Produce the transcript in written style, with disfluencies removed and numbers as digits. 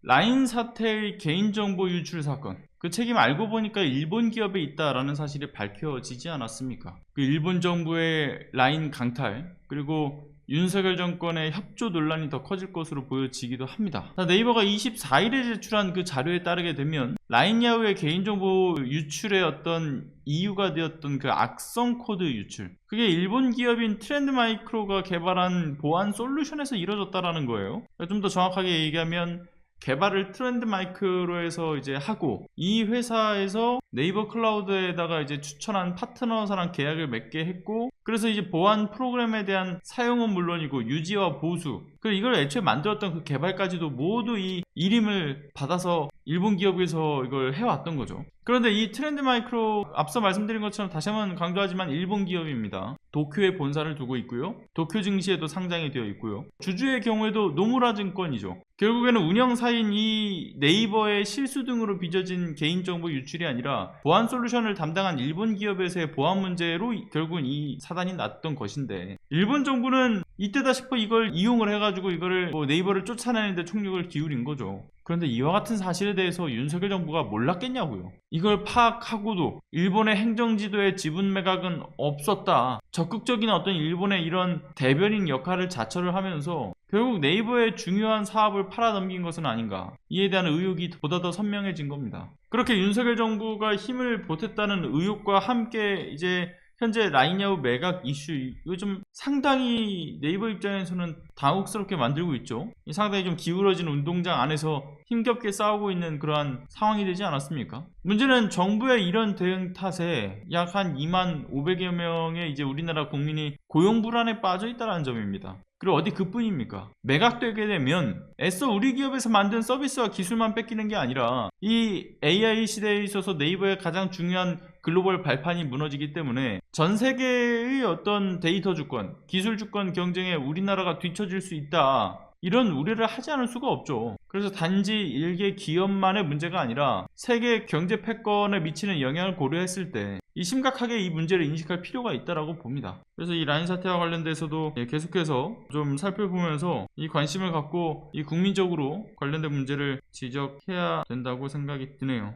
라인 사태의 개인정보 유출 사건, 그 책임 알고 보니까 일본 기업에 있다라는 사실이 밝혀지지 않았습니까? 그 일본 정부의 라인 강탈, 그리고 윤석열 정권의 협조 논란이 더 커질 것으로 보여지기도 합니다. 네이버가 24일에 제출한 그 자료에 따르게 되면 라인 야후의 개인정보 유출의 어떤 이유가 되었던 그 악성 코드 유출, 그게 일본 기업인 트렌드 마이크로가 개발한 보안 솔루션에서 이루어졌다라는 거예요. 좀 더 정확하게 얘기하면 개발을 트렌드 마이크로에서 이제 하고, 이 회사에서 네이버 클라우드에다가 이제 추천한 파트너사랑 계약을 맺게 했고, 그래서 이제 보안 프로그램에 대한 사용은 물론이고 유지와 보수, 그리고 이걸 애초에 만들었던 그 개발까지도 모두 이 일임을 받아서 일본 기업에서 이걸 해왔던 거죠. 그런데 이 트렌드 마이크로, 앞서 말씀드린 것처럼 다시 한번 강조하지만 일본 기업입니다. 도쿄에 본사를 두고 있고요, 도쿄 증시에도 상장이 되어 있고요, 주주의 경우에도 노무라 증권이죠. 결국에는 운영사인 이 네이버의 실수 등으로 빚어진 개인정보 유출이 아니라 보안 솔루션을 담당한 일본 기업에서의 보안 문제로 결국은 이 사단이 났던 것인데, 일본 정부는 이때다 싶어 이걸 이용을 해가지고 이거를 네이버를 쫓아내는데 총력을 기울인 거죠. 그런데 이와 같은 사실에 대해서 윤석열 정부가 몰랐겠냐고요. 이걸 파악하고도 일본의 행정지도에 지분 매각은 없었다, 적극적인 어떤 일본의 이런 대변인 역할을 자처를 하면서 결국 네이버의 중요한 사업을 팔아넘긴 것은 아닌가, 이에 대한 의혹이 보다 더 선명해진 겁니다. 그렇게 윤석열 정부가 힘을 보탰다는 의혹과 함께 이제 현재 라인야후 매각 이슈, 이거 좀 상당히 네이버 입장에서는 당혹스럽게 만들고 있죠. 상당히 좀 기울어진 운동장 안에서 힘겹게 싸우고 있는 그러한 상황이 되지 않았습니까? 문제는 정부의 이런 대응 탓에 약 한 2만 500여 명의 이제 우리나라 국민이 고용 불안에 빠져 있다는 점입니다. 그리고 어디 그뿐입니까? 매각되게 되면 애써 우리 기업에서 만든 서비스와 기술만 뺏기는 게 아니라 이 AI 시대에 있어서 네이버의 가장 중요한 글로벌 발판이 무너지기 때문에 전 세계의 어떤 데이터 주권, 기술 주권 경쟁에 우리나라가 뒤처질 수 있다, 이런 우려를 하지 않을 수가 없죠. 그래서 단지 일개 기업만의 문제가 아니라 세계 경제 패권에 미치는 영향을 고려했을 때 이 심각하게 이 문제를 인식할 필요가 있다고 봅니다. 그래서 이 라인 사태와 관련돼서도 계속해서 좀 살펴보면서 이 관심을 갖고 이 국민적으로 관련된 문제를 지적해야 된다고 생각이 드네요.